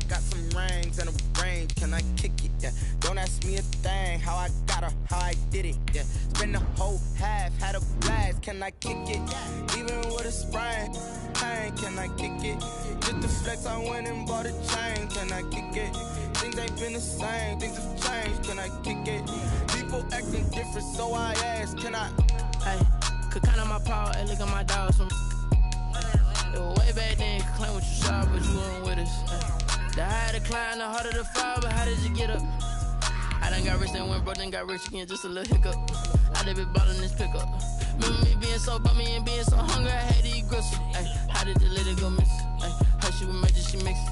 got some rings and a range, can I kick it? Yeah. Don't ask me a thing, how I got her, how I did it. Yeah. Spend the whole half, had a blast, can I kick it? Even with a sprain, pain, can I kick it? Just the flex, I went and bought a chain, can I kick it? Things ain't been the same, things have changed, can I kick it? People acting different, so I ask, can I? Hey, could count on my power, and look at my dogs. It was way back then, could claim what you saw, but you weren't with us. The higher the climb, the harder the fall, but how did you get up? I done got rich and went broke, then got rich again, just a little hiccup. I done been ballin' this pickup. Remember me being so bummy and being so hungry, I had to eat gristle. Ay, how did the lady go miss? Ay, how she was major, she mixed.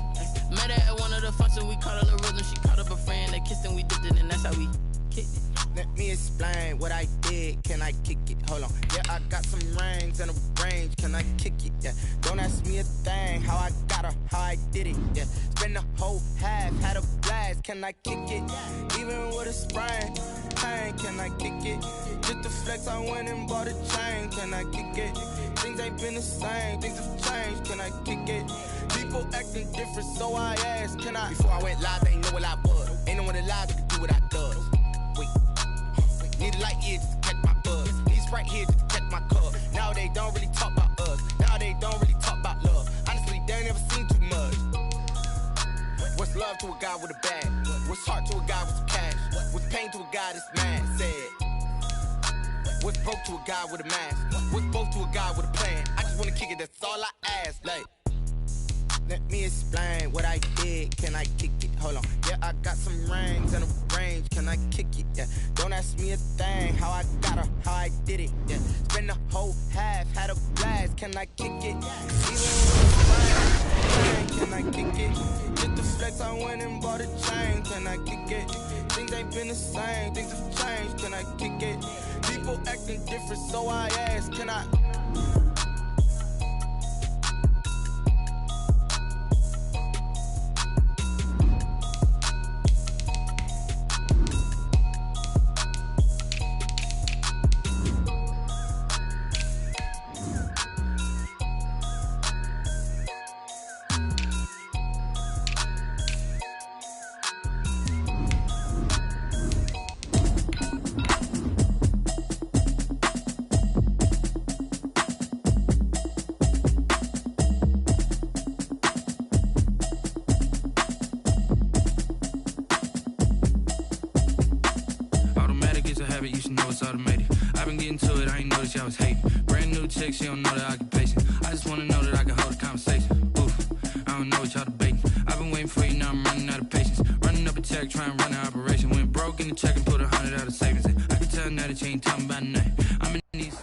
Met her at one of the functions, we caught her the rhythm. She caught up a friend, they kissed and we dipped it, and that's how we kicked it. Let me explain what I did, can I kick it? Hold on, yeah, I got some rings and a range, can I kick it? Yeah, don't ask me a thing, how I got her, how I did it. Yeah, spend the whole half, had a blast, can I kick it? Even with a sprain, pain, can I kick it? Just the flex, I went and bought a chain, can I kick it? Things ain't been the same, things have changed, can I kick it? People acting different, so I ask, can I? Before I went live, they ain't know what I was. Ain't no one alive that could do what I does. Wait, need a light here just to catch my buzz. Need Sprite here just to catch my cup. Now they don't really talk about us. Now they don't really talk about love. Honestly, they ain't never seen too much. What's love to a guy with a bag? What's heart to a guy with some cash? What's pain to a guy that's mad? Said. What's broke to a guy with a mask? What's both to a guy with a plan? I just wanna kick it, that's all I ask. Like, let me explain what I did, can I kick it? Hold on, yeah, I got some rings and a range, can I kick it? Yeah, don't ask me a thing, how I got her, how I did it. Yeah, spend the whole half, had a blast, can I kick it? Even with a sprain, can I kick it? Just the flex, I went and bought a chain, can I kick it? Things ain't been the same, things have changed, can I kick it? People acting different, so I ask, can I? You should know it's automated. I've been getting to it, I ain't noticed y'all was hating. Brand new chick, she don't know the occupation. I just wanna know that I can hold a conversation. Oof, I don't know what y'all debating. I've been waiting for you, now I'm running out of patience. Running up a check, trying to run an operation. Went broke in the check and put 100 out of savings in. I can tell now that you ain't talking about nothing. I'm in these.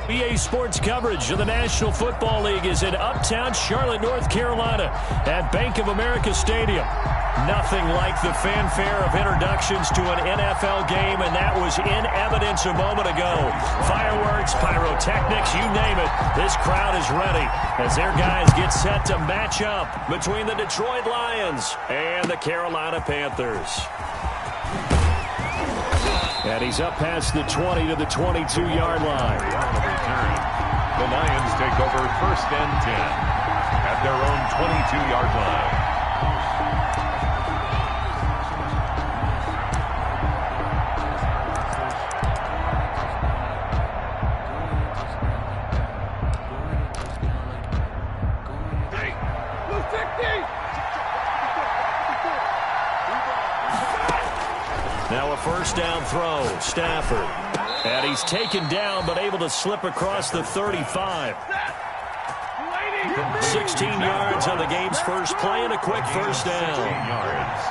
EA Sports coverage of the National Football League is in Uptown Charlotte, North Carolina at Bank of America Stadium. Nothing like the fanfare of introductions to an NFL game, and that was in evidence a moment ago. Fireworks, pyrotechnics, you name it. This crowd is ready as their guys get set to match up between the Detroit Lions and the Carolina Panthers. And he's up past the 20 to the 22-yard line. On the return, the Lions take over 1st and 10 at their own 22-yard line. Now a first down throw, Stafford. And he's taken down but able to slip across the 35. 16 yards on the game's first play and a quick first down. 16 yards.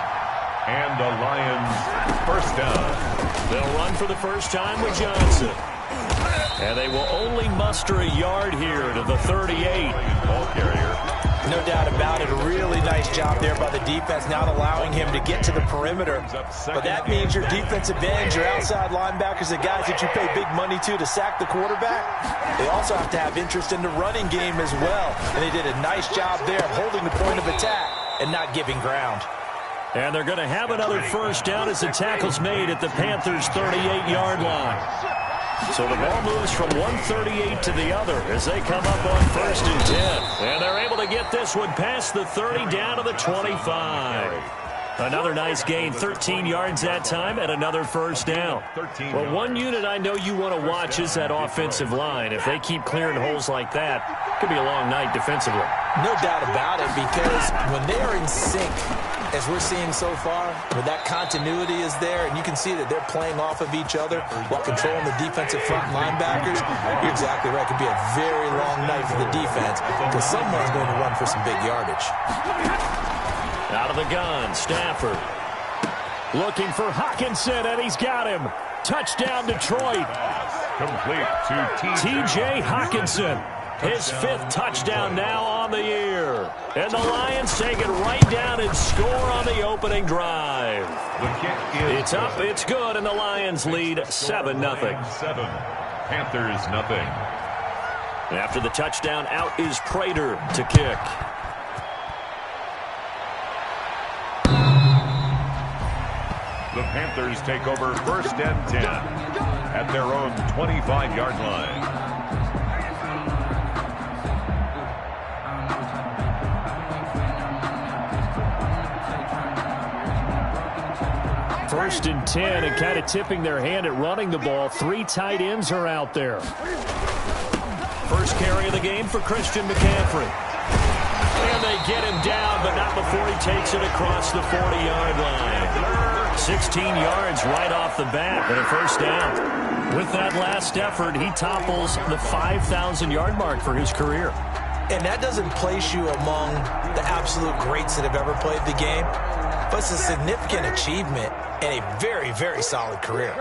And the Lions first down. They'll run for the first time with Johnson. And they will only muster a yard here to the 38. Ball carrier. No doubt about it. A really nice job there by the defense, not allowing him to get to the perimeter. But that means your defensive ends, your outside linebackers, the guys that you pay big money to sack the quarterback, they also have to have interest in the running game as well. And they did a nice job there of holding the point of attack and not giving ground. And they're going to have another first down as the tackle's made at the Panthers' 38-yard line. So the ball moves from 138 to the other as they come up on 1st and 10. And they're able to get this one past the 30 down to the 25. Another nice gain, 13 yards that time, and another first down. Well, one unit I know you want to watch is that offensive line. If they keep clearing holes like that, it could be a long night defensively. No doubt about it, because when they are in sync, as we're seeing so far, where that continuity is there, and you can see that they're playing off of each other while controlling the defensive front linebackers, you're exactly right. It could be a very long night for the defense because someone's going to run for some big yardage. Out of the gun, Stafford. Looking for Hawkinson, and he's got him. Touchdown, Detroit. Complete to T.J. Hawkinson. His 5th touchdown now on the year. And the Lions take it right down and score on the opening drive. The kick is it's up, it's good, and the Lions lead 7-0. Panthers nothing. After the touchdown, out is Prater to kick. The Panthers take over 1st and 10 at their own 25-yard line. First and 10, and kind of tipping their hand at running the ball. 3 tight ends are out there. First carry of the game for Christian McCaffrey. And they get him down, but not before he takes it across the 40-yard line. 16 yards right off the bat, and a first down. With that last effort, he topples the 5,000-yard mark for his career. And that doesn't place you among the absolute greats that have ever played the game, but it's a significant achievement and a very, very solid career.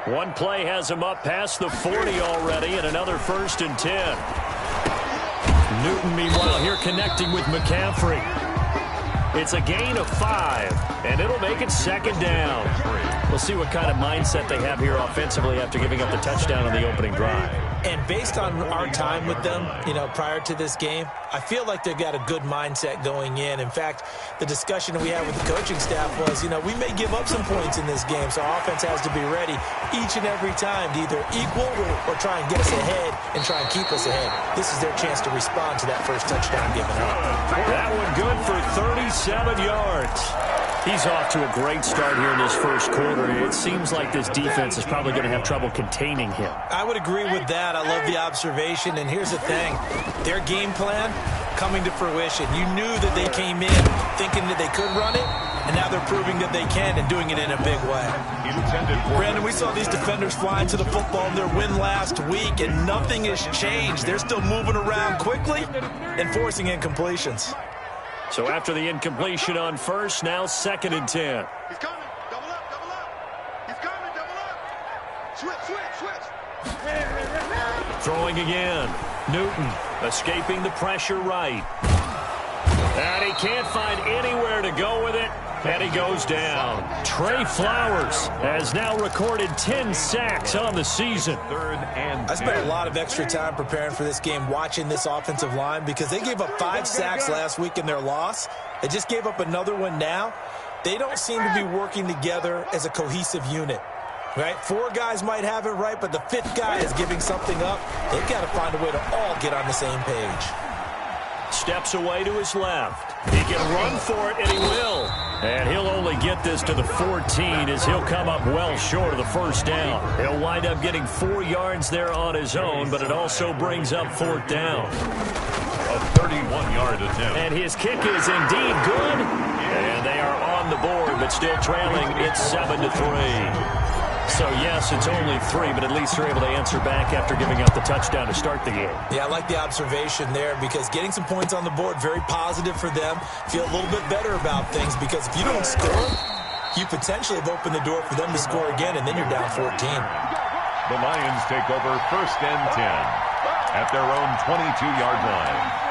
One play has him up past the 40 already, and another 1st and 10. Newton, meanwhile, here connecting with McCaffrey. It's a gain of 5, and it'll make it 2nd down. We'll see what kind of mindset they have here offensively after giving up the touchdown on the opening drive. And based on our time with them, prior to this game, I feel like they've got a good mindset going in. In fact, the discussion that we had with the coaching staff was, we may give up some points in this game, so our offense has to be ready each and every time to either equal or try and get us ahead and try and keep us ahead. This is their chance to respond to that first touchdown given up. That one good for 37 yards. He's off to a great start here in this first quarter. It seems like this defense is probably going to have trouble containing him. I would agree with that. I love the observation. And here's the thing. Their game plan coming to fruition. You knew that they came in thinking that they could run it, and now they're proving that they can and doing it in a big way. Brandon, we saw these defenders flying to the football in their win last week, and nothing has changed. They're still moving around quickly and forcing incompletions. So after the incompletion on 1st, now 2nd and 10. He's coming. Double up, double up. He's coming, double up. Switch. Throwing again. Newton escaping the pressure right. And he can't find anywhere to go with it. And he goes down. Trey Flowers has now recorded 10 sacks on the season. I spent a lot of extra time preparing for this game watching this offensive line because they gave up 5 sacks last week in their loss. They just gave up another one now. They don't seem to be working together as a cohesive unit. Right? 4 guys might have it right, but the 5th guy is giving something up. They've got to find a way to all get on the same page. Steps away to his left. He can run for it, and he will. And he'll only get this to the 14 as he'll come up well short of the first down. He'll wind up getting 4 yards there on his own, but it also brings up 4th down. A 31-yard attempt. And his kick is indeed good. And they are on the board, but still trailing. It's 7-3. So, yes, it's only 3, but at least they're able to answer back after giving up the touchdown to start the game. Yeah, I like the observation there because getting some points on the board, very positive for them. Feel a little bit better about things because if you don't score, you potentially have opened the door for them to score again, and then you're down 14. The Lions take over 1st and 10 at their own 22-yard line.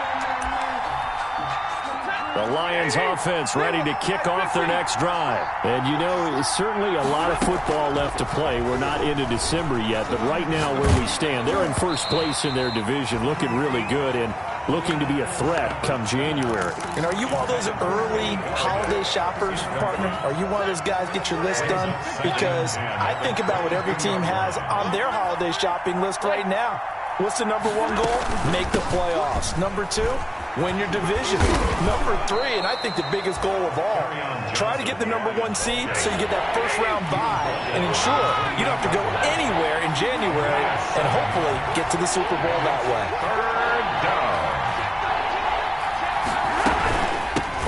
The Lions offense ready to kick off their next drive. And, certainly a lot of football left to play. We're not into December yet, but right now where we stand, they're in first place in their division, looking really good. And looking to be a threat come January. And are you one of those early holiday shoppers, partner? Are you one of those guys get your list done? Because I think about what every team has on their holiday shopping list right now. What's the number one goal? Make the playoffs. Number two, win your division. Number three, and I think the biggest goal of all, try to get the number one seed so you get that first round bye and ensure you don't have to go anywhere in January and hopefully get to the Super Bowl that way.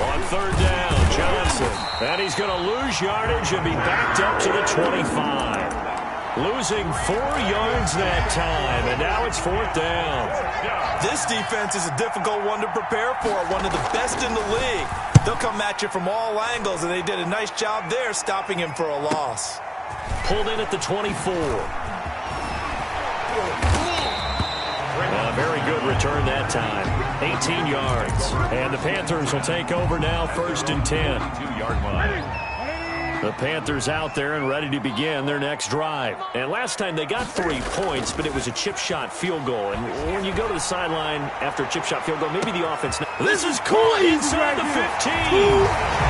On third down, Johnson. And he's going to lose yardage and be backed up to the 25. Losing 4 yards that time, and now it's fourth down. This defense is a difficult one to prepare for, one of the best in the league. They'll come at you from all angles, and they did a nice job there stopping him for a loss. Pulled in at the 24. A very good return that time. 18 yards. And the Panthers will take over now, first and 10. 2-yard line. The Panthers out there and ready to begin their next drive. And last time they got 3 points, but it was a chip shot field goal. And when you go to the sideline after a chip shot field goal, maybe the offense... This is caught inside the 15.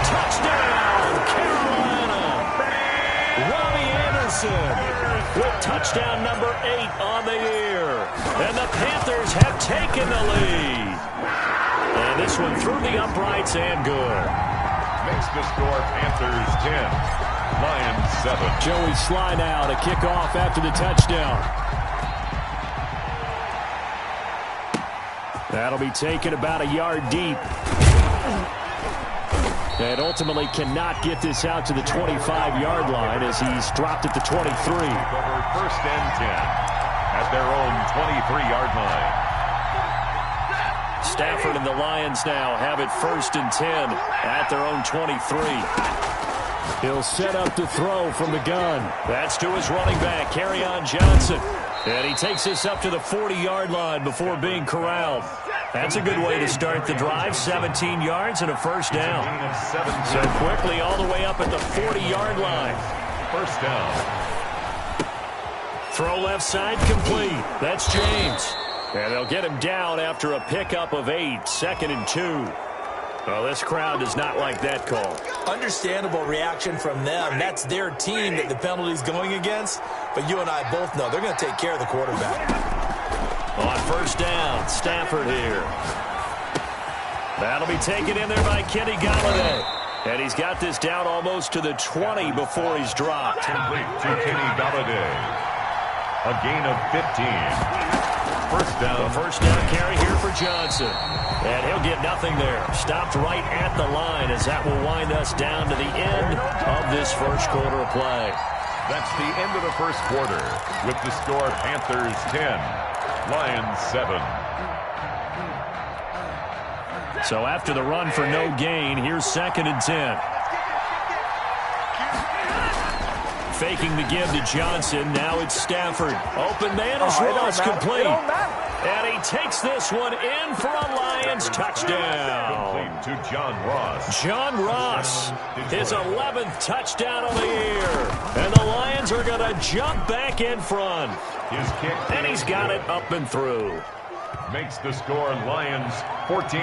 Touchdown, Carolina. Robbie Anderson with touchdown number 8 on the year. And the Panthers have taken the lead. And this one through the uprights and good. Makes the score Panthers 10, Lions 7. Joey Sly now to kick off after the touchdown. That'll be taken about a yard deep. And ultimately cannot get this out to the 25-yard line as he's dropped at the 23. Over first and 10 at their own 23-yard line. Stafford and the Lions now have it first and 10 at their own 23. He'll set up to throw from the gun. That's to his running back, Kerryon Johnson. And he takes this up to the 40-yard line before being corralled. That's a good way to start the drive. 17 yards and a first down. So quickly all the way up at the 40-yard line. First down. Throw left side complete. That's James. And they'll get him down after a pickup of 8, 2nd and 2. Well, this crowd does not like that call. Understandable reaction from them. That's their team that the penalty's going against. But you and I both know they're going to take care of the quarterback. On first down, Stafford here. That'll be taken in there by Kenny Golladay. And he's got this down almost to the 20 before he's dropped. Complete to Kenny Golladay. A gain of 15. First down. The first down carry here for Johnson. And he'll get nothing there. Stopped right at the line as that will wind us down to the end of this first quarter of play. That's the end of the first quarter with the score Panthers 10, Lions 7. So after the run for no gain, here's 2nd and 10. Faking the give to Johnson. Now it's Stafford. Open man is Ross complete. And he takes this one in for a Lions touchdown. Complete to John Ross. John Ross, his 11th touchdown of the year. And the Lions are going to jump back in front. His kick. And he's got it up and through. Makes the score Lions 14,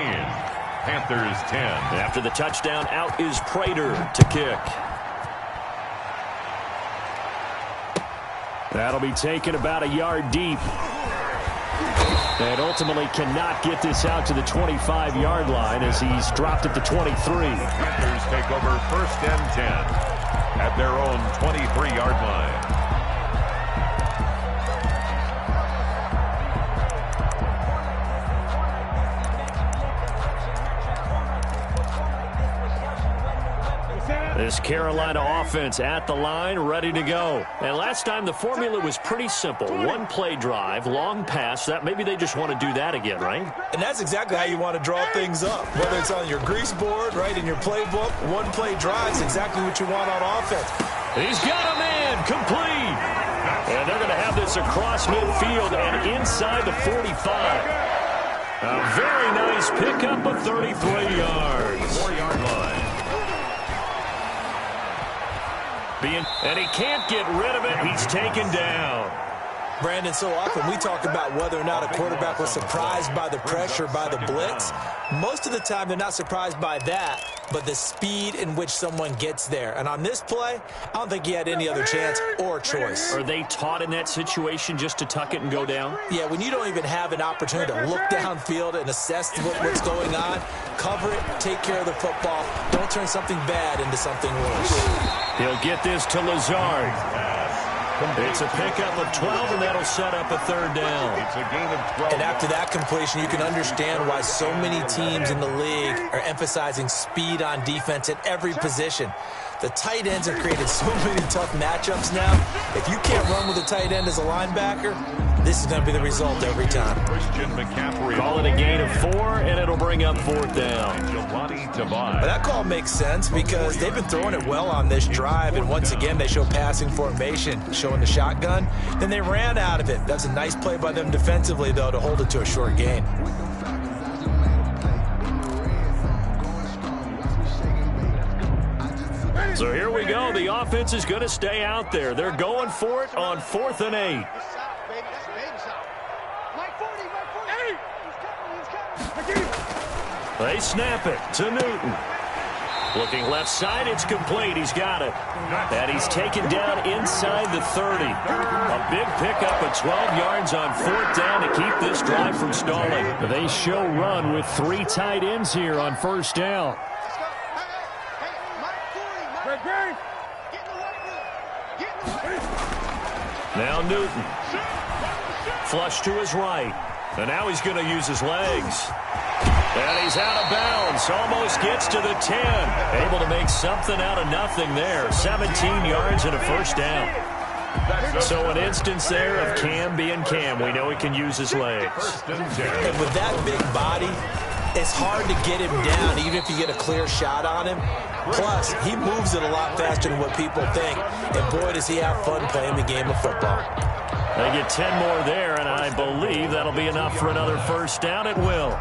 Panthers 10. After the touchdown, out is Prater to kick. That'll be taken about a yard deep. And ultimately cannot get this out to the 25-yard line as he's dropped at the 23. Panthers take over first and 10 at their own 23-yard line. This Carolina offense at the line, ready to go. And last time the formula was pretty simple. One play drive, long pass. That maybe they just want to do that again, right? And that's exactly how you want to draw things up. Whether it's on your grease board, right, in your playbook, one play drive is exactly what you want on offense. He's got a man, complete. And they're going to have this across midfield and inside the 45. A very nice pickup of 33 yards. 4-yard line. And he can't get rid of it. He's taken down. Brandon, so often we talk about whether or not a quarterback was surprised by the pressure, by the blitz. Most of the time, they're not surprised by that, but the speed in which someone gets there. And on this play, I don't think he had any other chance or choice. Are they taught in that situation just to tuck it and go down? Yeah, when you don't even have an opportunity to look downfield and assess what's going on, cover it, take care of the football. Don't turn something bad into something worse. He'll get this to Lazard. It's a pickup of 12, and that'll set up a third down. It's a gain of 12. And after that completion, you can understand why so many teams in the league are emphasizing speed on defense at every position. The tight ends have created so many tough matchups now. If you can't run with a tight end as a linebacker, this is going to be the result every time. Christian McCaffrey. Call it a gain of 4, and it'll bring up fourth down. But that call makes sense because they've been throwing it well on this drive, and once again they show passing formation, showing the shotgun. Then they ran out of it. That's a nice play by them defensively, though, to hold it to a short gain. So here we go. The offense is going to stay out there. They're going for it on 4th and 8. They snap it to Newton. Looking left side, it's complete. He's got it. And he's taken down inside the 30. A big pickup of 12 yards on 4th down to keep this drive from stalling. They show run with 3 tight ends here on 1st down. Now Newton. Flush to his right. And now he's going to use his legs. And he's out of bounds. Almost gets to the 10. Able to make something out of nothing there. 17 yards and a first down. So an instance there of Cam being Cam. We know he can use his legs. And with that big body, it's hard to get him down, even if you get a clear shot on him. Plus, he moves it a lot faster than what people think. And boy, does he have fun playing the game of football. They get 10 more there, and I believe that'll be enough for another first down. It will.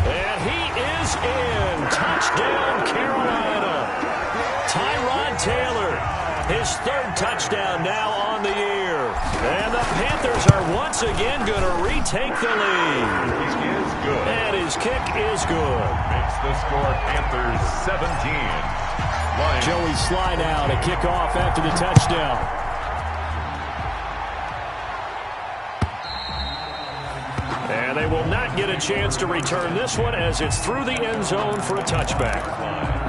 And he is in. Touchdown, Carolina. Tyrod Taylor, his 3rd touchdown now on the year. And the Panthers are once again going to retake the lead. And his kick is good. Makes the score Panthers 17. Lions. Joey slide out, a kickoff after the touchdown. And they will not get a chance to return this one as it's through the end zone for a touchback.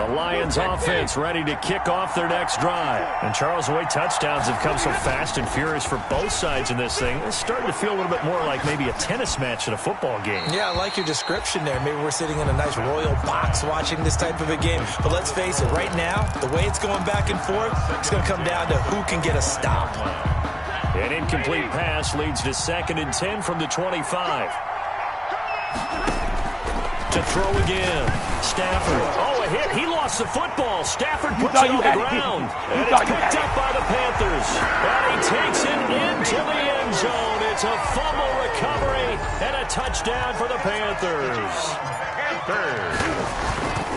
Lions offense ready to kick off their next drive. And Charles, the way touchdowns have come so fast and furious for both sides in this thing, it's starting to feel a little bit more like maybe a tennis match at a football game. Yeah, I like your description there. Maybe we're sitting in a nice royal box watching this type of a game. But let's face it, right now, the way it's going back and forth, it's going to come down to who can get a stop. An incomplete pass leads to 2nd and 10 from the 25. To throw again. Stafford. Oh, a hit. He lost the football. Stafford puts it on the ground. And it's picked up by the Panthers. And he takes it into the end zone. It's a fumble recovery and a touchdown for the Panthers.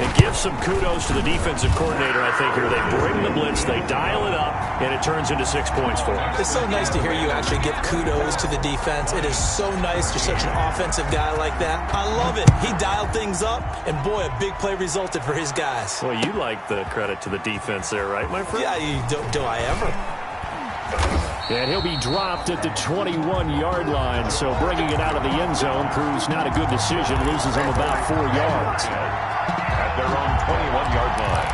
It gives some kudos to the defensive coordinator, I think, here. They bring the blitz, they dial it up, and it turns into 6 points for them. It's so nice to hear you actually give kudos to the defense. It is so nice. You're such an offensive guy like that. I love it. He dialed things up, and boy, a big play resulted for his guys. Well, you like the credit to the defense there, right, my friend? Yeah, do I ever? And he'll be dropped at the 21-yard line, so bringing it out of the end zone proves not a good decision, loses him about 4 yards. At their own 21-yard line.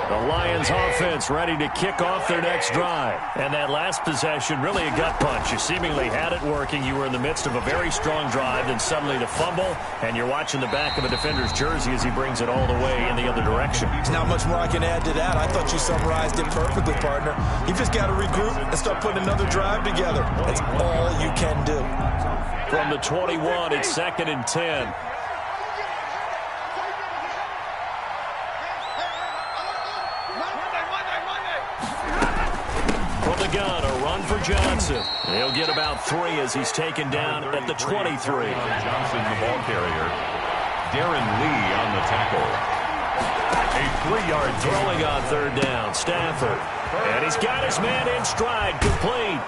The Lions offense ready to kick off their next drive. And that last possession, really a gut punch. You seemingly had it working. You were in the midst of a very strong drive, then suddenly the fumble, and you're watching the back of a defender's jersey as he brings it all the way in the other direction. There's not much more I can add to that. I thought you summarized it perfectly, partner. You just got to regroup and start putting another drive together. That's all you can do. From the 21, it's 2nd and 10. the gun, a run for Johnson. He'll get about 3 as he's taken down at the 23. Johnson, the ball carrier. Darren Lee on the tackle. A 3-yard throwing on third down. Stafford. And he's got his man in stride, complete.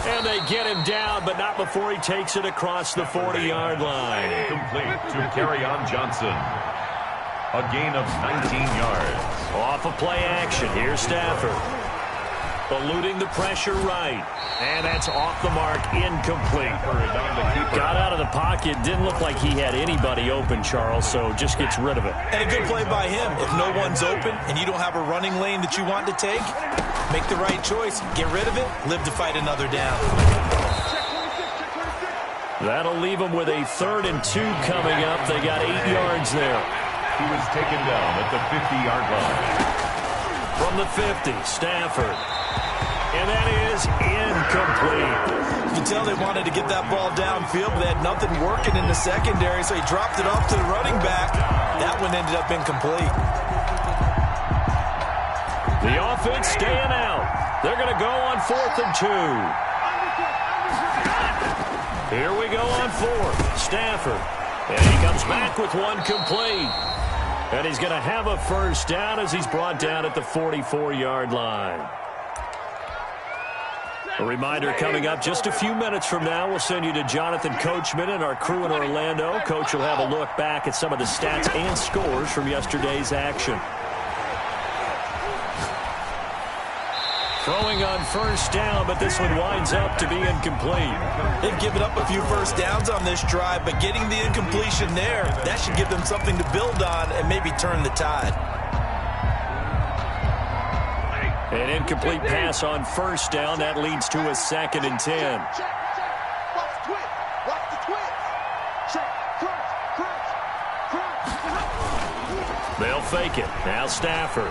And they get him down, but not before he takes it across the 40-yard line. Complete to Kerryon Johnson. A gain of 19 yards. Off of play action. Here's Stafford. Eluding the pressure right. And that's off the mark, incomplete. Got out of the pocket. Didn't look like he had anybody open, Charles, so just gets rid of it. And a good play by him. If no one's open and you don't have a running lane that you want to take, make the right choice. Get rid of it. Live to fight another down. That'll leave them with a 3rd and 2 coming up. They got 8 yards there. He was taken down at the 50-yard line. From the 50, Stafford. And that is incomplete. You can tell they wanted to get that ball downfield, but they had nothing working in the secondary, so he dropped it off to the running back. That one ended up incomplete. The offense staying out. They're going to go on 4th and 2. Here we go on 4th. Stafford. And he comes back with one complete. And he's going to have a first down as he's brought down at the 44-yard line. A reminder coming up just a few minutes from now. We'll send you to Jonathan Coachman and our crew in Orlando. Coach will have a look back at some of the stats and scores from yesterday's action. Throwing on first down, but this one winds up to be incomplete. They've given up a few first downs on this drive, but getting the incompletion there, that should give them something to build on and maybe turn the tide. An incomplete pass on first down. That leads to a 2nd and 10. They'll fake it. Now Stafford.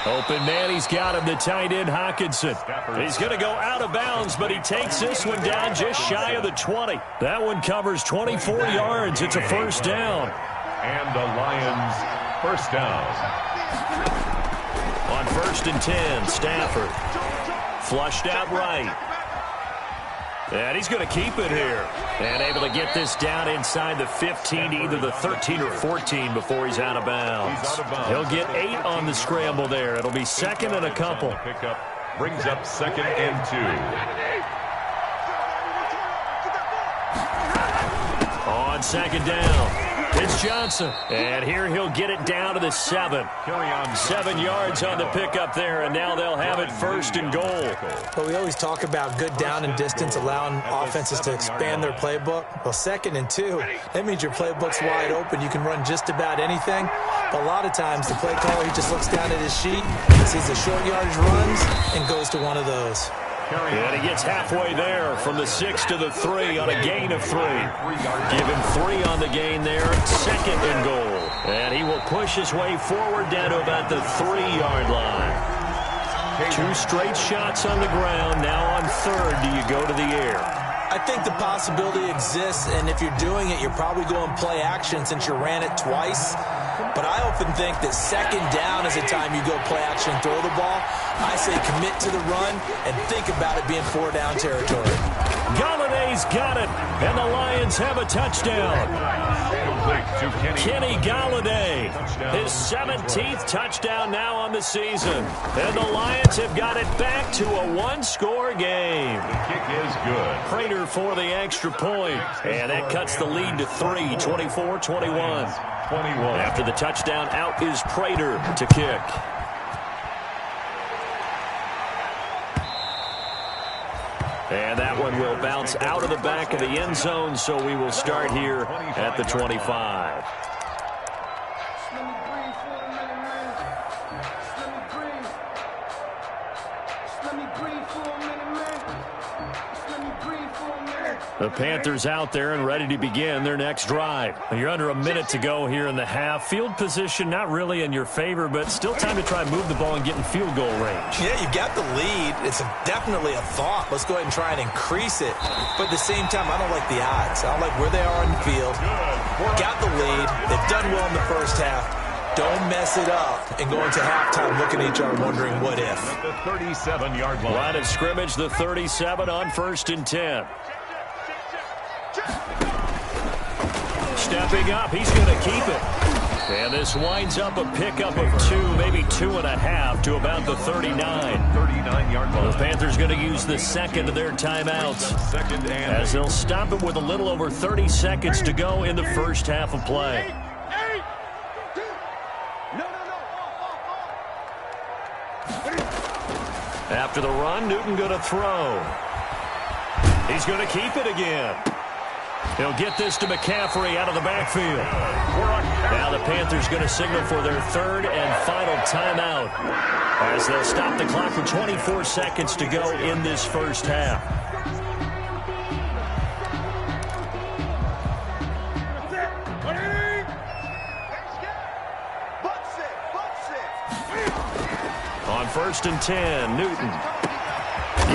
Open man, he's got him, the tight end, Hockenson. He's going to go out of bounds, but he takes this one down just shy of the 20. That one covers 24 yards. It's a first down. And the Lions first down. On 1st and 10, Stafford. Flushed out right. And he's going to keep it here. And able to get this down inside the 15, either the 13 or 14 before he's out of bounds. He'll get 8 on the scramble there. It'll be 2nd and a couple. Pickup brings up 2nd and 2. On 2nd down, it's Johnson. And here he'll get it down to the 7. 7 yards on the pickup there, and now they'll have it 1st and goal. Well, we always talk about good down and distance, allowing offenses to expand their playbook. Well, 2nd and 2, that means your playbook's wide open. You can run just about anything. But a lot of times, the play caller, he just looks down at his sheet, sees the short yardage runs, and goes to one of those. And he gets halfway there from the 6 to the 3 on a gain of 3. Give him 3 on the gain there, 2nd and goal. And he will push his way forward down to about the 3-yard line. 2 straight shots on the ground. Now on 3rd, do you go to the air? I think the possibility exists, and if you're doing it, you're probably going play action since you ran it twice. But I often think that 2nd down is the time you go play action and throw the ball. I say commit to the run and think about it being 4-down territory. Galladay's got it, and the Lions have a touchdown. Kenny Galladay, his 17th touchdown now on the season. And the Lions have got it back to a 1-score game. The kick is good. Prater for the extra point, and that cuts the lead to 3, 24-21. After the touchdown, out is Prater to kick. And that one will bounce out of the back of the end zone, so we will start here at the 25. The Panthers out there and ready to begin their next drive. You're under a minute to go here in the half. Field position not really in your favor, but still time to try and move the ball and get in field goal range. Yeah, you've got the lead. It's definitely a thought. Let's go ahead and try and increase it. But at the same time, I don't like the odds. I don't like where they are on the field. Got the lead. They've done well in the first half. don't mess it up and go into halftime looking at each other wondering what if. At the 37-yard line. Line of scrimmage, the 37 on 1st and 10. Stepping up, he's going to keep it. And this winds up a pickup of 2, maybe 2.5 to about the 39. 39-yard line. The Panthers going to use the second of their timeouts as they'll stop it with a little over 30 seconds to go in the first half of play. After the run, Newton going to throw. He's going to keep it again. He'll get this to McCaffrey out of the backfield. Now the Panthers going to signal for their third and final timeout as they'll stop the clock with 24 seconds to go in this first half. On 1st and 10, Newton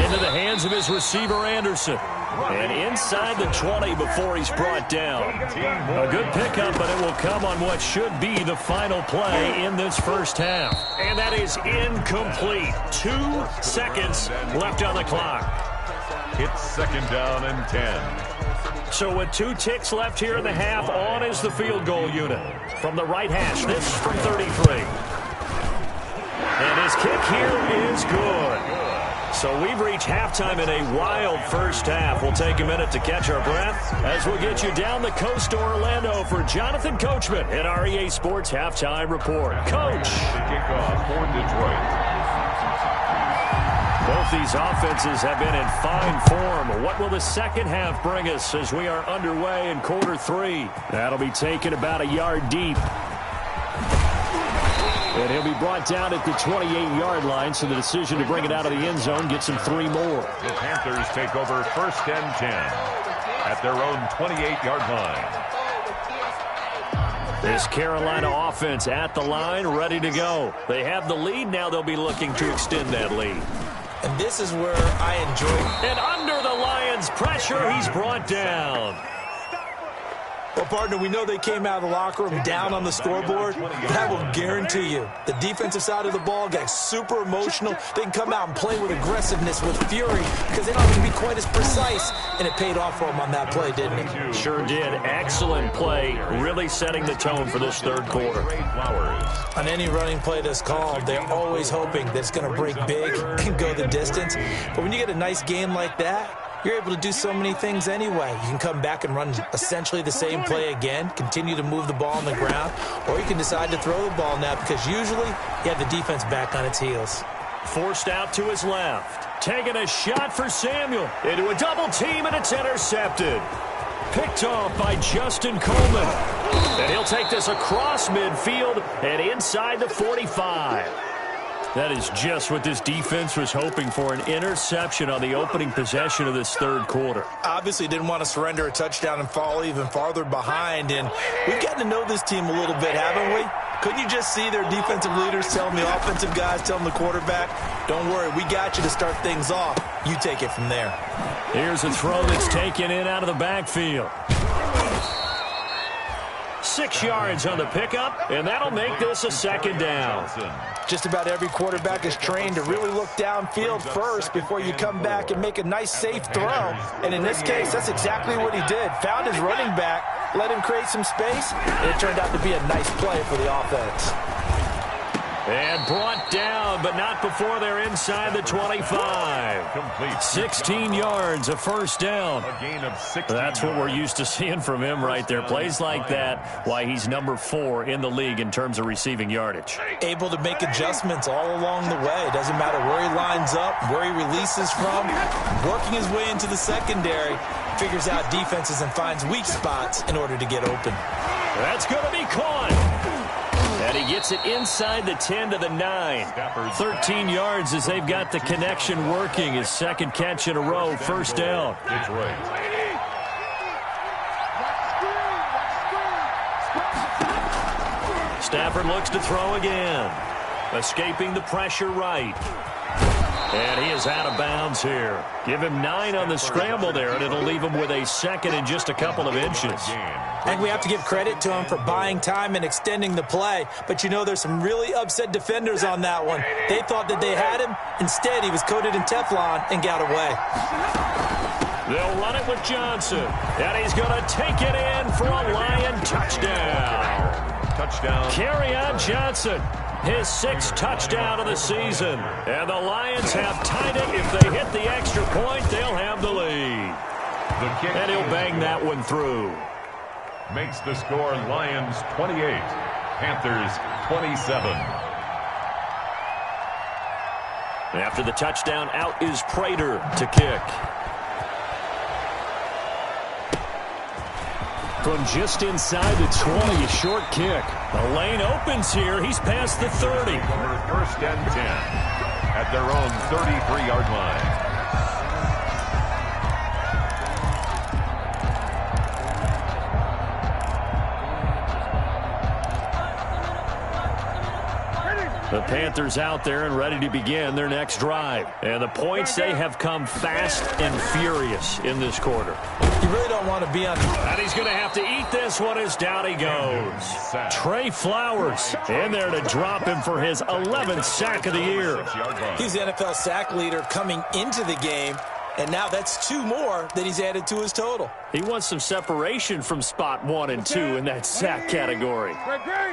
into the hands of his receiver, Anderson. And inside the 20 before he's brought down. A good pickup, but it will come on what should be the final play in this first half. And that is incomplete. 2 seconds left on the clock. It's 2nd down and 10. So with 2 ticks left here in the half, on is the field goal unit. From the right hash, this from 33. And his kick here is good. So we've reached halftime in a wild first half. We'll take a minute to catch our breath as we'll get you down the coast to Orlando for Jonathan Coachman at our EA Sports Halftime Report. Coach. The kickoff for Detroit. Both these offenses have been in fine form. What will the second half bring us as we are underway in quarter 3? That'll be taken about a yard deep. And he'll be brought down at the 28-yard line, so the decision to bring it out of the end zone gets him 3 more. The Panthers take over 1st and 10 at their own 28-yard line. This Carolina offense at the line, ready to go. They have the lead. Now they'll be looking to extend that lead. And this is where I enjoy. And under the Lions' pressure, he's brought down. Well, partner, we know they came out of the locker room down on the scoreboard. That will guarantee you the defensive side of the ball got super emotional. They can come out and play with aggressiveness, with fury, because they don't have to be quite as precise. And it paid off for them on that play, didn't it? Sure did. Excellent play, really setting the tone for this third quarter. On any running play that's called, they're always hoping that it's going to break big and go the distance. But when you get a nice game like that, you're able to do so many things anyway. You can come back and run essentially the same play again, continue to move the ball on the ground, or you can decide to throw the ball now because usually you have the defense back on its heels. Forced out to his left. Taking a shot for Samuel. Into a double team, and it's intercepted. Picked off by Justin Coleman. And he'll take this across midfield and inside the 45. That is just what this defense was hoping for, an interception on the opening possession of this third quarter. Obviously didn't want to surrender a touchdown and fall even farther behind, and we've gotten to know this team a little bit, haven't we? Couldn't you just see their defensive leaders telling the offensive guys, telling the quarterback, don't worry, we got you to start things off. You take it from there. Here's a throw that's taken in out of the backfield. 6 yards on the pickup, and that'll make this a 2nd down. Just about every quarterback is trained to really look downfield first before you come back and make a nice, safe throw. And in this case, that's exactly what he did. Found his running back, let him create some space, and it turned out to be a nice play for the offense. And brought down, but not before they're inside the 25. Complete. 16 yards, a first down. A gain of 16. That's what we're used to seeing from him right there. Plays like that, why he's number 4 in the league in terms of receiving yardage. Able to make adjustments all along the way. Doesn't matter where he lines up, where he releases from. Working his way into the secondary, figures out defenses and finds weak spots in order to get open. That's going to be caught. And he gets it inside the 10 to the 9. 13 yards as they've got the connection working. His second catch in a row, first down. Detroit. Stafford looks to throw again. Escaping the pressure right. And he is out of bounds here. Give him 9 on the scramble there, and it'll leave him with a second and just a couple of inches. I think we have to give credit to him for buying time and extending the play. But, you know, there's some really upset defenders on that one. They thought that they had him. Instead, he was coated in Teflon and got away. They'll run it with Johnson. And he's going to take it in for a Lion touchdown. Touchdown. Kerryon Johnson. His 6th touchdown of the season. And the Lions have tied it. If they hit the extra point, they'll have the lead. And he'll bang that one through. Makes the score Lions 28, Panthers 27. After the touchdown, out is Prater to kick. From just inside the 20, a short kick. The lane opens here. He's past the 30. First and 10 at their own 33-yard line. The Panthers out there and ready to begin their next drive. And the points, they have come fast and furious in this quarter. You really don't want to be on. And he's going to have to eat this one as down he goes. Trey Flowers in there to drop him for his 11th sack of the year. He's the NFL sack leader coming into the game. And now that's 2 more that he's added to his total. He wants some separation from spot 1 and 2 in that sack category.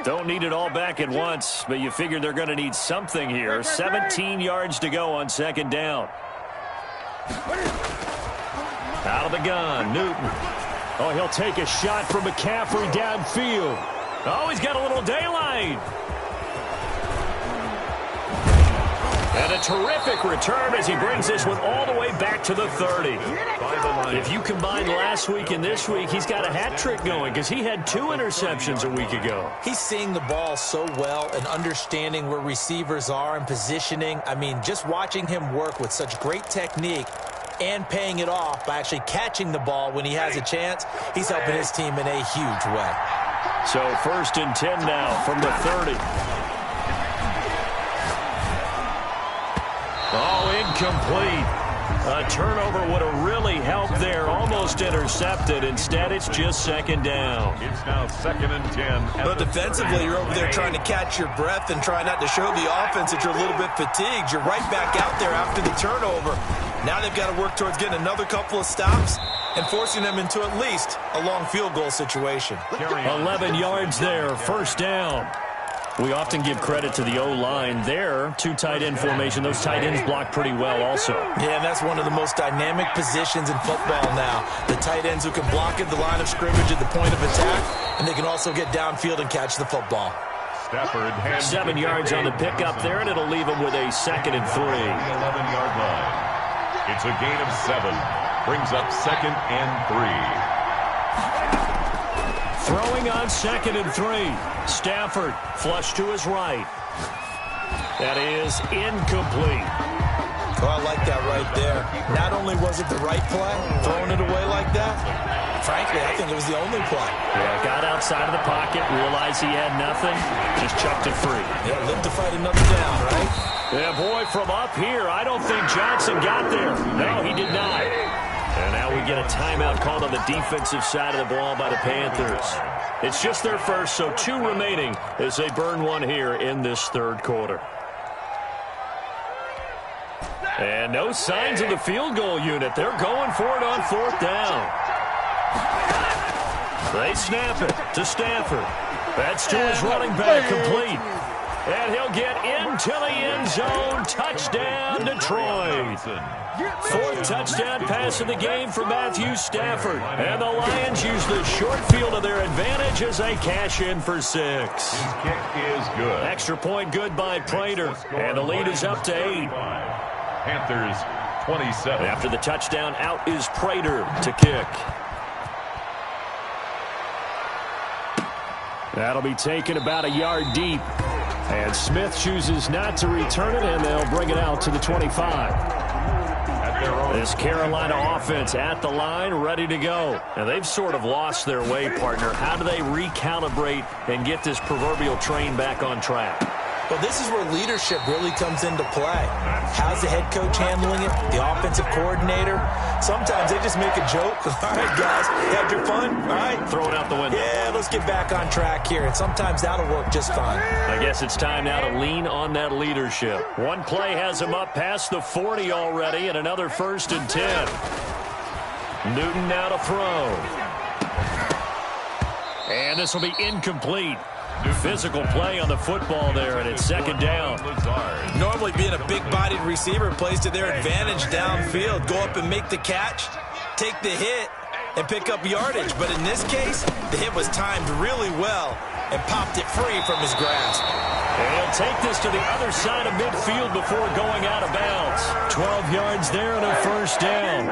Don't need it all back at once, but you figure they're going to need something here. 17 yards to go on 2nd down. Out of the gun, Newton. Oh, he'll take a shot from McCaffrey downfield. Oh, he's got a little daylight. And a terrific return as he brings this one all the way back to the 30. If you combine last week and this week, he's got a hat trick going because he had 2 interceptions a week ago. He's seeing the ball so well and understanding where receivers are and positioning. I mean, just watching him work with such great technique and paying it off by actually catching the ball when he has a chance, he's helping his team in a huge way. So 1st and 10 now from the 30. Oh, incomplete. A turnover would have really helped there. Almost intercepted. Instead, it's just 2nd down. It's now 2nd and 10. But defensively, you're over there trying to catch your breath and try not to show the offense that you're a little bit fatigued. You're right back out there after the turnover. Now they've got to work towards getting another couple of stops and forcing them into at least a long field goal situation. 11 yards there. 1st down. We often give credit to the O-line there. 2 tight end formation. Those tight ends block pretty well also. Yeah, and that's one of the most dynamic positions in football now. The tight ends who can block at the line of scrimmage at the point of attack, and they can also get downfield and catch the football. Stafford 7 yards on the pickup there, and it'll leave him with a 2nd and 3. 11-yard line. It's a gain of 7. Brings up 2nd and 3. Throwing on 2nd and 3. Stafford flush to his right. That is incomplete. Oh, I like that right there. Not only was it the right play, throwing it away like that, frankly, I think it was the only play. Yeah, got outside of the pocket, realized he had nothing, just chucked it free. Yeah, live to fight another down, right? Yeah, boy, from up here, I don't think Johnson got there. No, he did not. And now we get a timeout called on the defensive side of the ball by the Panthers. It's just their first, so 2 remaining as they burn one here in this 3rd quarter. And no signs of the field goal unit. They're going for it on 4th down. They snap it to Stafford. That's to his running back, complete. And he'll get into the end zone. Touchdown, Detroit. 4th touchdown pass of the game for Matthew Stafford. And the Lions use the short field to their advantage as they cash in for 6. His kick is good. Extra point good by Prater. And the lead is up to 8. Panthers 27. After the touchdown, out is Prater to kick. That'll be taken about a yard deep. And Smith chooses not to return it, and they'll bring it out to the 25. This Carolina offense at the line, ready to go. And they've sort of lost their way, partner. How do they recalibrate and get this proverbial train back on track? Well, this is where leadership really comes into play. How's the head coach handling it? The offensive coordinator? Sometimes they just make a joke. All right, guys, had your fun? All right. Throw it out the window. Yeah, let's get back on track here. And sometimes that'll work just fine. I guess it's time now to lean on that leadership. One play has him up past the 40 already, and another 1st and 10. Newton now to throw. And this will be incomplete. Physical play on the football there, and it's 2nd down. Normally being a big-bodied receiver plays to their advantage downfield. Go up and make the catch, take the hit, and pick up yardage. But in this case, the hit was timed really well and popped it free from his grasp. And he'll take this to the other side of midfield before going out of bounds. 12 yards there and a 1st down.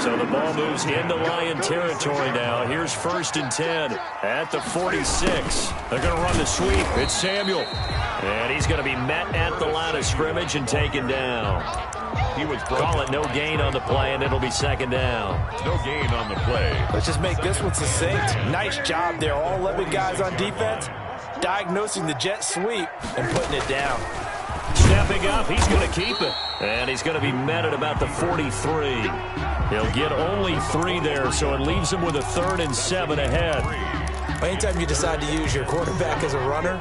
So the ball moves into Lion territory now. Here's 1st and 10 at the 46. They're going to run the sweep. It's Samuel. And he's going to be met at the line of scrimmage and taken down. He was call it no gain on the play, and it'll be 2nd down. No gain on the play. Let's just make this one succinct. Nice job there. All 11 guys on defense diagnosing the jet sweep and putting it down. Stepping up, he's going to keep it. And he's going to be met at about the 43. He'll get only 3 there, so it leaves him with a 3rd and 7 ahead. Anytime you decide to use your quarterback as a runner,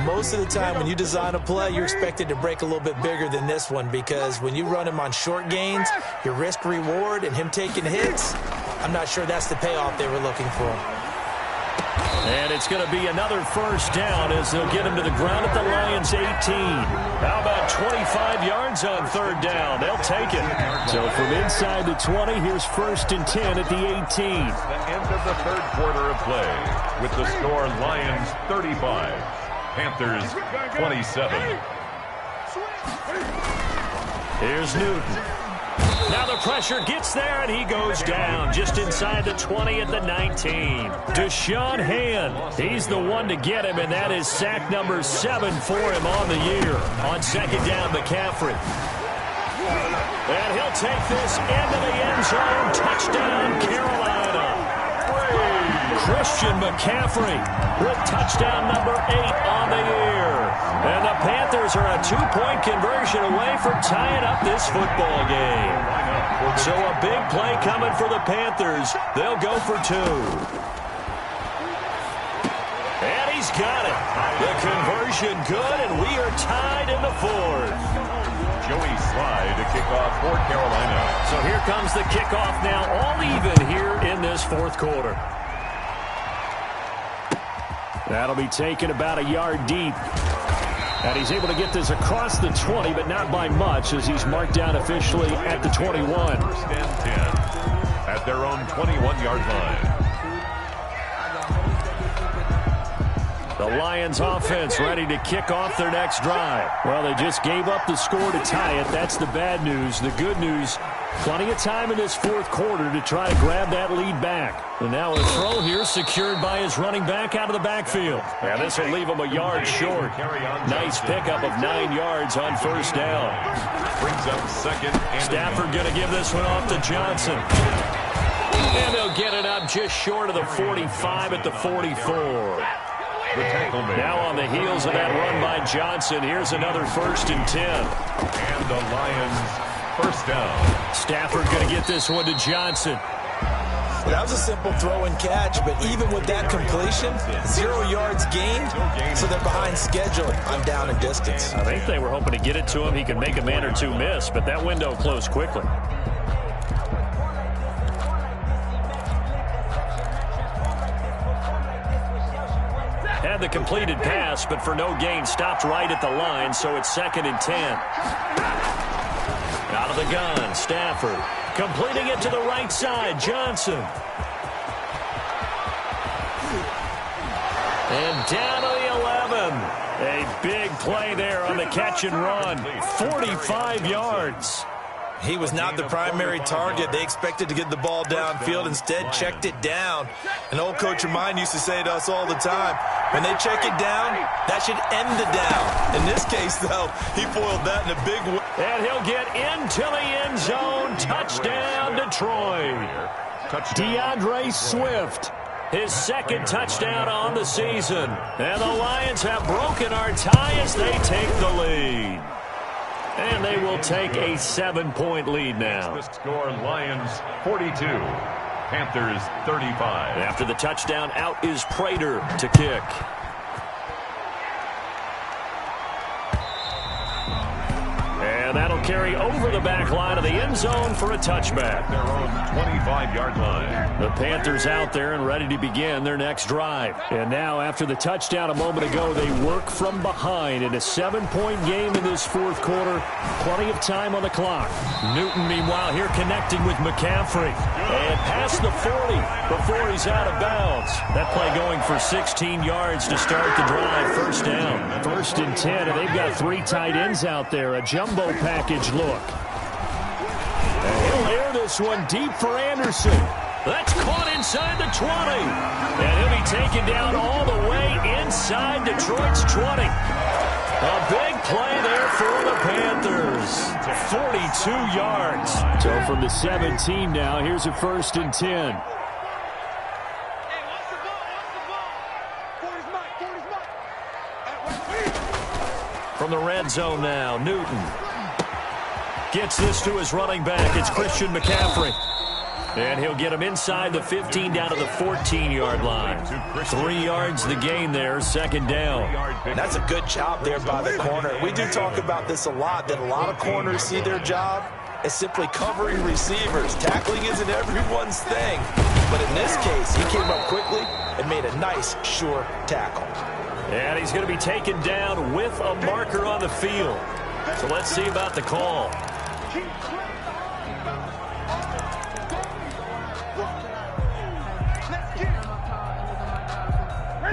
most of the time when you design a play, you're expected to break a little bit bigger than this one, because when you run him on short gains, your risk-reward and him taking hits, I'm not sure that's the payoff they were looking for. And it's going to be another 1st down as they'll get him to the ground at the Lions' 18. How about 25 yards on 3rd down? They'll take it. So from inside the 20, here's 1st and 10 at the 18. The end of the 3rd quarter of play with the score Lions 35, Panthers 27. Here's Newton. Now the pressure gets there, and he goes down just inside the 20 at the 19. Deshaun Hand, he's the one to get him, and that is sack number 7 for him on the year. On 2nd down, McCaffrey. And he'll take this into the end zone. Touchdown, Carolina. Christian McCaffrey with touchdown number 8 on the year. And the Panthers are a 2-point conversion away from tying up this football game. So a big play coming for the Panthers. They'll go for 2. And he's got it. The conversion good, and we are tied in the 4th. Joey Slye to kick off for Carolina. So here comes the kickoff now, all even here in this 4th quarter. That'll be taken about a yard deep. And he's able to get this across the 20, but not by much, as he's marked down officially at the 21. 1st and 10 at their own 21-yard line. The Lions offense ready to kick off their next drive. Well, they just gave up the score to tie it. That's the bad news. The good news, plenty of time in this 4th quarter to try to grab that lead back. And now a throw here secured by his running back out of the backfield. And this will leave him a yard short. Nice pickup of 9 yards on 1st down. Brings up 2nd and Stafford going to give this one off to Johnson. And they'll get it up just short of the 45 at the 44. Now on the heels of that run by Johnson, here's another 1st and 10. And the Lions 1st down. Stafford going to get this one to Johnson. Well, that was a simple throw and catch, but even with that completion, 0 yards gained, so they're behind schedule on down and distance. I think they were hoping to get it to him. He could make a man or 2 miss, but that window closed quickly. Had the completed pass, but for no gain, stopped right at the line, so it's 2nd and 10. Out of the gun, Stafford. Completing it to the right side, Johnson. And down to the 11. A big play there on the catch and run. 45 yards. He was not the primary target. They expected to get the ball downfield. Instead, checked it down. An old coach of mine used to say to us all the time, when they check it down, that should end the down. In this case, though, he foiled that in a big way. And he'll get into the end zone. Touchdown, Detroit. DeAndre Swift His second touchdown on the season. And the Lions have broken our tie as they take the lead. And they will take a 7-point lead now. The score, Lions 42, Panthers 35. After the touchdown, out is Prater to kick. And that'll carry over the back line of the end zone for a touchback. Their own 25-yard line. The Panthers out there and ready to begin their next drive. And now, after the touchdown a moment ago, they work from behind in a 7-point game in this fourth quarter. Plenty of time on the clock. Newton, meanwhile, here connecting with McCaffrey. And past the 40 before he's out of bounds. That play going for 16 yards to start the drive. First down. 1st and 10, and they've got 3 tight ends out there. A jumbo package look. And he'll air this one deep for Anderson. That's caught inside the 20. And he'll be taken down all the way inside Detroit's 20. A big play there for the Panthers. 42 yards. So from the 17 now, here's a 1st and 10. From the red zone now, Newton gets this to his running back. It's Christian McCaffrey. And he'll get him inside the 15 down to the 14-yard line. 3 yards the gain there, 2nd down. And that's a good job there by the corner. We do talk about this a lot, that a lot of corners see their job as simply covering receivers. Tackling isn't everyone's thing. But in this case, he came up quickly and made a nice, sure tackle. And he's going to be taken down with a marker on the field. So let's see about the call.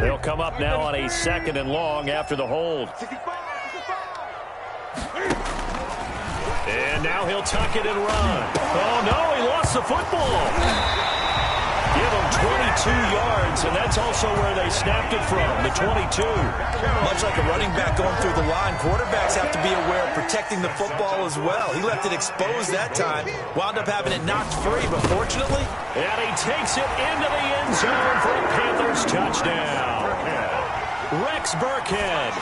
They'll come up now on a 2nd and long after the hold. And now he'll tuck it and run. Oh, no, he lost the football. Give him 22 yards, and that's also where they snapped it from, the 22. Much like a running back going through the line, quarterbacks have to be aware of protecting the football as well. He left it exposed that time, wound up having it knocked free, but fortunately... And he takes it into the end zone for a Panthers touchdown. Rex Burkhead,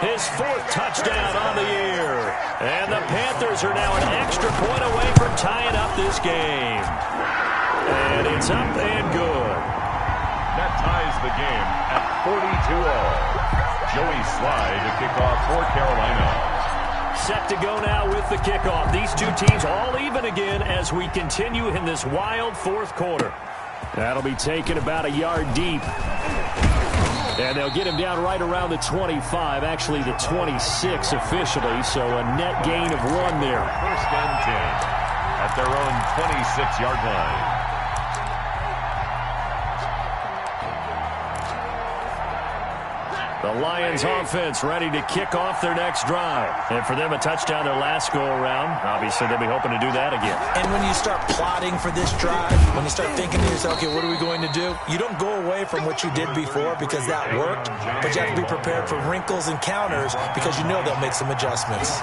his 4th touchdown on the year. And the Panthers are now an extra point away from tying up this game. And it's up and good. That ties the game at 42-all. Joey Sly to kick off for Carolina. Set to go now with the kickoff. These two teams all even again as we continue in this wild 4th quarter. That'll be taken about a yard deep. And they'll get him down right around the 25, actually the 26 officially, so a net gain of 1 there. 1st and 10 at their own 26-yard line. The Lions offense ready to kick off their next drive. And for them, a touchdown their last go-around. Obviously, they'll be hoping to do that again. And when you start plotting for this drive, when you start thinking to yourself, okay, what are we going to do? You don't go away from what you did before because that worked, but you have to be prepared for wrinkles and counters because you know they'll make some adjustments.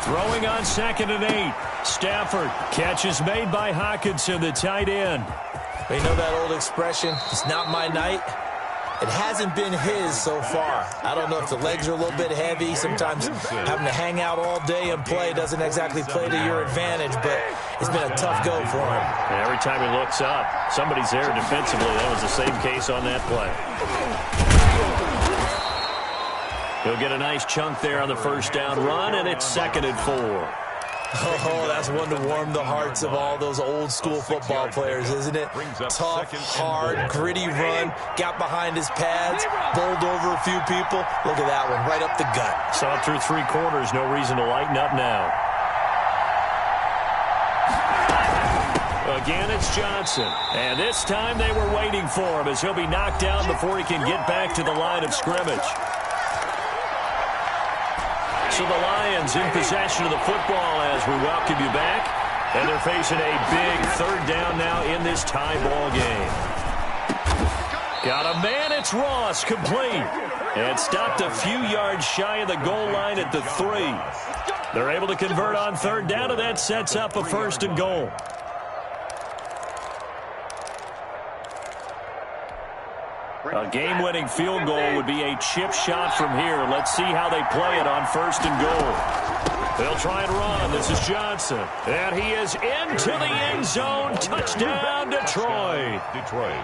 Throwing on 2nd and 8. Stafford. Catch is made by Hockenson, the tight end. They know that old expression, it's not my night. It hasn't been his so far. I don't know if the legs are a little bit heavy. Sometimes having to hang out all day and play doesn't exactly play to your advantage, but it's been a tough go for him. And every time he looks up, somebody's there defensively. That was the same case on that play. He'll get a nice chunk there on the 1st down run, and it's 2nd and 4. Oh, that's one to warm the hearts of all those old-school football players, isn't it? Tough, hard, gritty run, got behind his pads, bowled over a few people. Look at that one, right up the gut. Saw it through 3 quarters, no reason to lighten up now. Again, it's Johnson. And this time they were waiting for him as he'll be knocked down before he can get back to the line of scrimmage. So the Lions in possession of the football as we welcome you back. And they're facing a big 3rd down now in this tie ball game. Got a man, it's Ross, complete. And stopped a few yards shy of the goal line at the 3. They're able to convert on 3rd down, and that sets up a 1st and goal. A game-winning field goal would be a chip shot from here. Let's see how they play it on 1st and goal. They'll try and run. This is Johnson. And he is into the end zone. Touchdown, Detroit.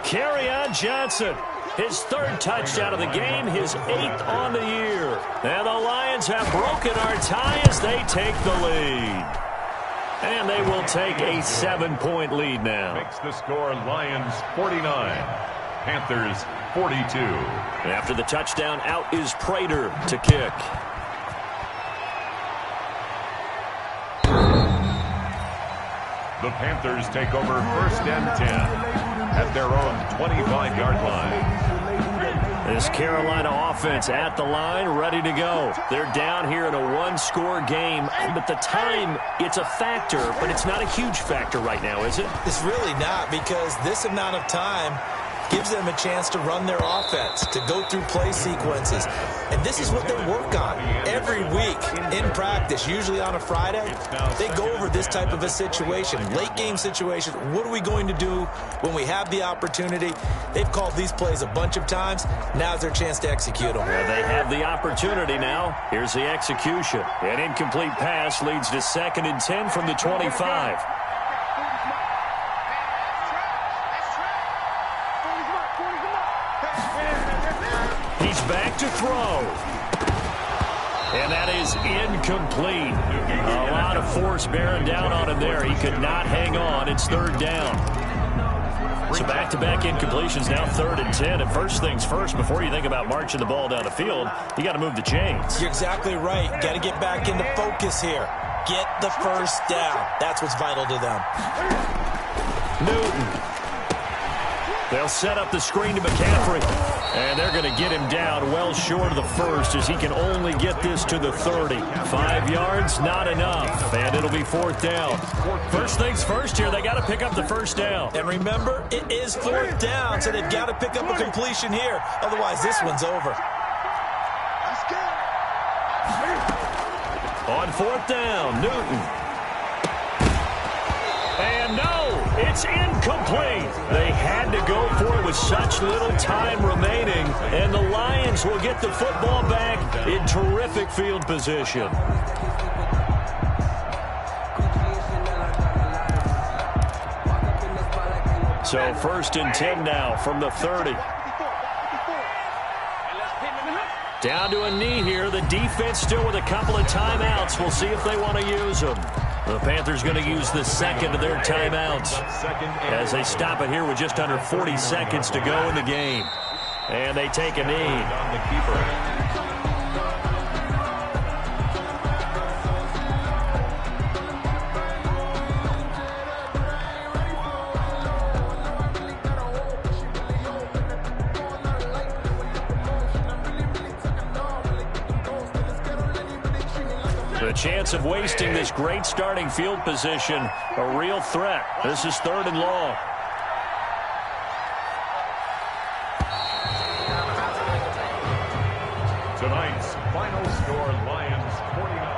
Kerryon Johnson. His 3rd touchdown of the game, his 8th on the year. And the Lions have broken our tie as they take the lead. And they will take a 7-point lead now. Makes the score Lions 49, Panthers 42. After the touchdown, out is Prater to kick. The Panthers take over 1st and 10 at their own 25-yard line. This Carolina offense at the line, ready to go. They're down here in a 1-score game, but the time, it's a factor, but it's not a huge factor right now, is it? It's really not, because this amount of time gives them a chance to run their offense, to go through play sequences. And this is what they work on every week in practice, usually on a Friday. They go over this type of a situation, late game situation. What are we going to do when we have the opportunity? They've called these plays a bunch of times. Now's their chance to execute them. Yeah, they have the opportunity now. Here's the execution. An incomplete pass leads to 2nd and 10 from the 25. He's back to throw. And that is incomplete. A lot of force bearing down on him there. He could not hang on. It's 3rd down. So back-to-back incompletions, now 3rd and 10. And first things first, before you think about marching the ball down the field, you got to move the chains. You're exactly right. Got to get back into focus here. Get the 1st down. That's what's vital to them. Newton. They'll set up the screen to McCaffrey. And they're going to get him down well short of the 1st as he can only get this to the 30. 5 yards, not enough. And it'll be 4th down. First things first here, they got to pick up the 1st down. And remember, it is 4th down, so they've got to pick up a completion here. Otherwise, this one's over. On 4th down, Newton. And no, it's incomplete. They had to go for it with such little time remaining, and the Lions will get the football back in terrific field position. So 1st and 10 now from the 30. Down to a knee here. The defense still with a couple of timeouts. We'll see if they want to use them. The Panthers going to use the 2nd of their timeouts as they stop it here with just under 40 seconds to go in the game. And they take a knee. The chance of wasting this great starting field position, a real threat. This is 3rd and long. Tonight's final score, Lions 49.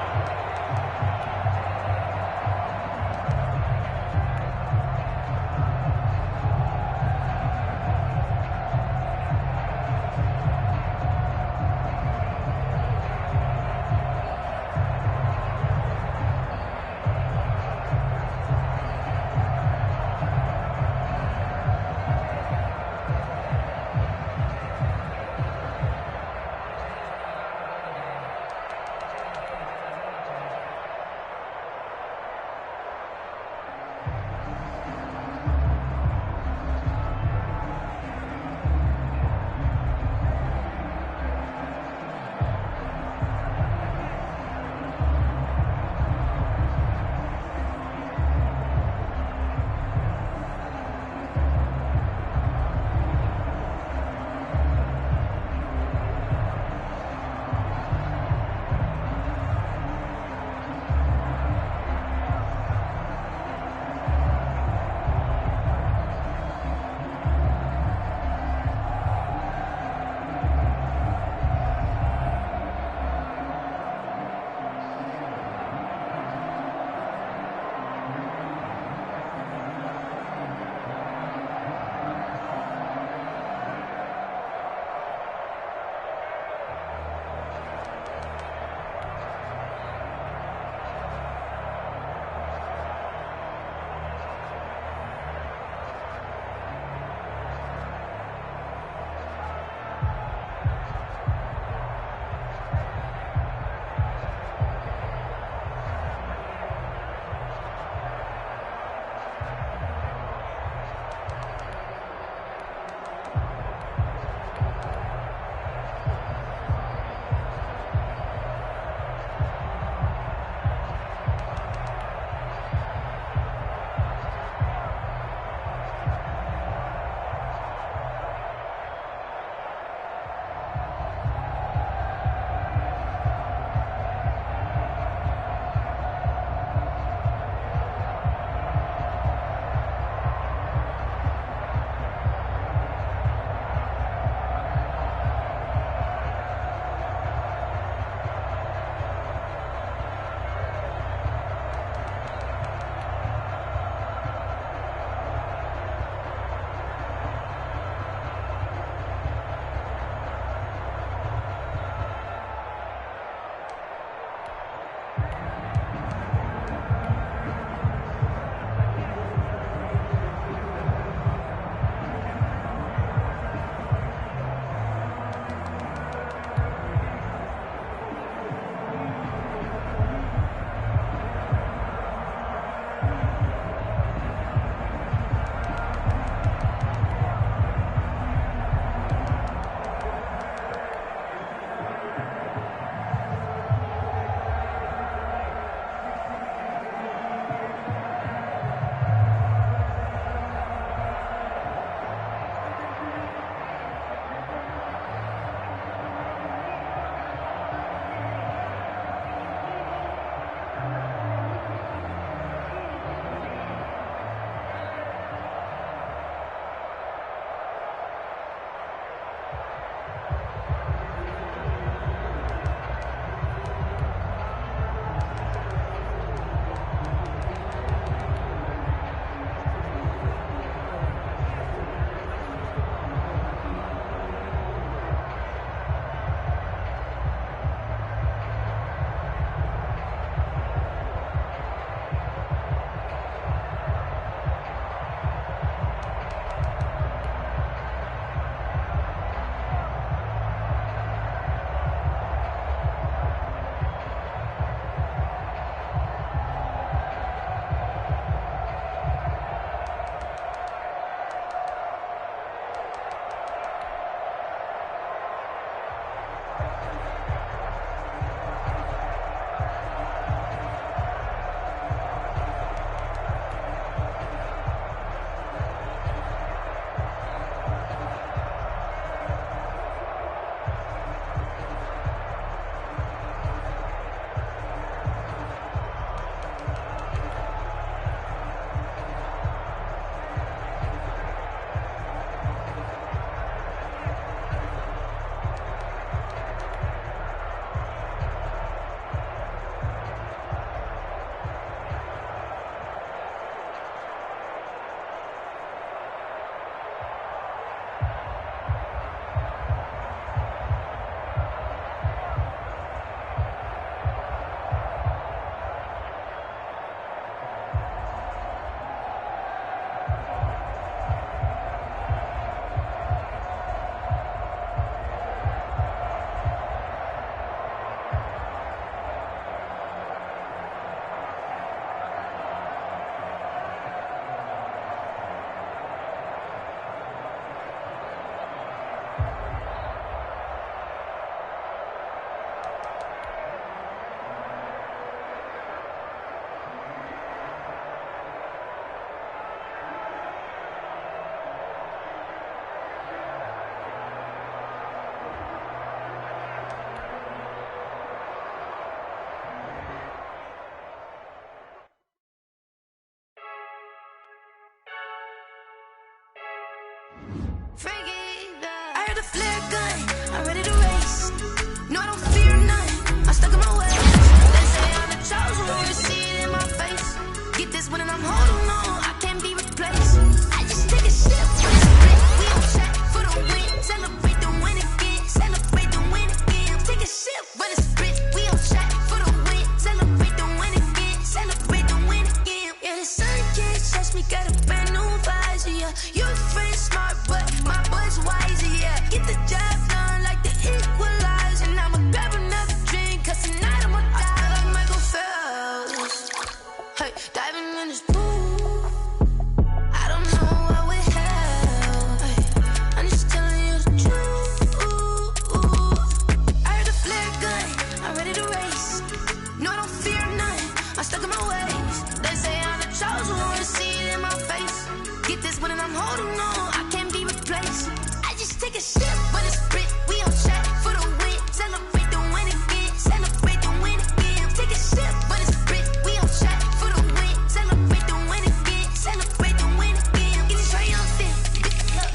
No, I don't fear nothing. I'm stuck in my ways. They say I'm the chosen one, to see it in my face. Get this one and I'm holding on. I can't be replaced. I just take a sip, but it's split. We on track for the win. Celebrate the win again. Celebrate the win again. Take a sip, but it's split. We on track for the win. Celebrate the win again. Celebrate the win again. Get it triumphant.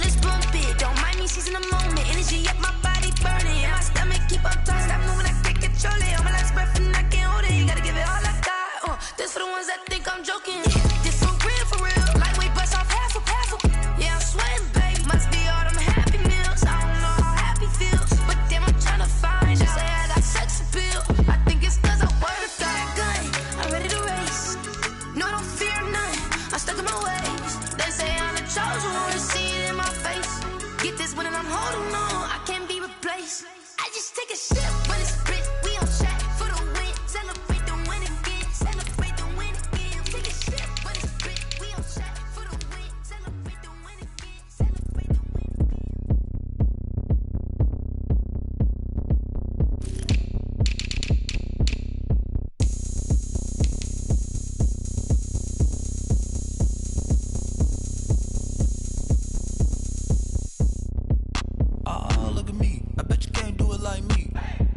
Let's bump it. Don't mind me seizing the moment. Energy up my body burning. And my stomach keep up tight. Stop moving, I can't control it. On my last breath and I can't hold it. You gotta give it all I got. This for the ones that think I'm joking. This for real. Lightweight bust off half a. Yeah, I'm sweating, babe. Must be all them happy meals. I don't know how happy feels, but damn, I'm trying to find out. Say I got sex appeal. I think it's cause I worked out. Gun, I'm ready to race. No, I don't fear nothing. I'm stuck in my ways. They say I'm the chosen one, to see it in my face. Get this one and I'm holding on. I can't be replaced. I just take a sip, but it's split. We on track for the win. Celebrate the win again. Celebrate the win again. Take a sip, but it's split. We on track for the win. Celebrate the win again. Celebrate the win again. Oh, look at me. I bet you can't do it like me.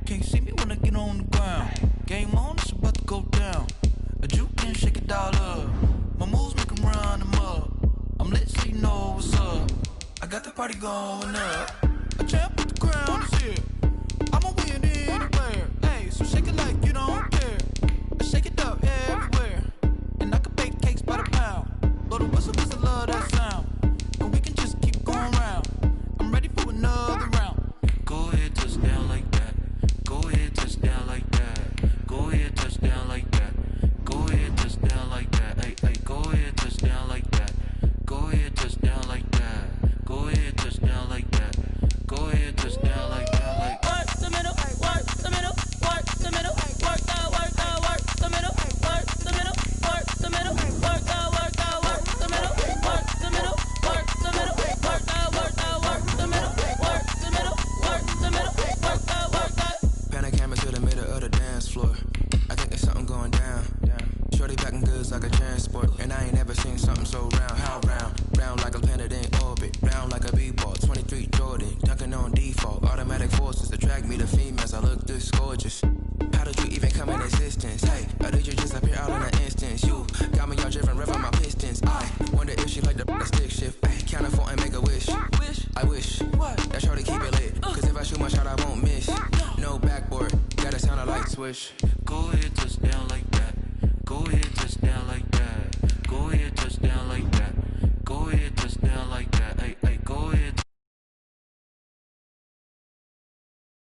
Can't see me when I get on the ground. Game on, it's about to go down. A juke and shake it all up. My moves make them run them up. I'm lit so you know what's up. I got the party going up. A champ with the crown is here. I'ma win anywhere. Hey, so shake it like you don't care. I shake it up everywhere. And I can bake cakes by the pound. Blow the whistle 'cause I love that sound. And we can just keep going round. I'm ready for another round. Go ahead, touch down like that. Go ahead, touch down like that. Go ahead, touch down like that. Go ahead, touch down like that. Hey, hey, go ahead, touch down like that. Go ahead, touch down like that. Go ahead, touch down like that. Go ahead, touch down like that. Like Work the middle, work the middle, work the middle, work the middle, work the middle, work the middle, work the middle, work the middle, work the middle, work the middle, work the middle, work the middle, work the middle, work the. Pan a camera to the middle of the dance floor. I think there's something going down. Shorty packing goods like a transport, and I ain't never seen something so round. How round? Round like a planet in orbit. Round like a b-ball. 23 Jordan, dunking on default. Automatic forces attract me to females. I look this gorgeous. How did you even come in existence? Hey, or did you just appear out in an instance? You got me all driven, revving my pistons. I wonder if she like the stick shift. Ay, count a 4 and make a wish. I wish that shorty keep it lit. Cause if I shoot my shot, I won't miss. No backboard, gotta sound a light switch. go ahead, touch down like that. Go ahead, touch down like that. Go ahead, touch down like that. Go ahead, touch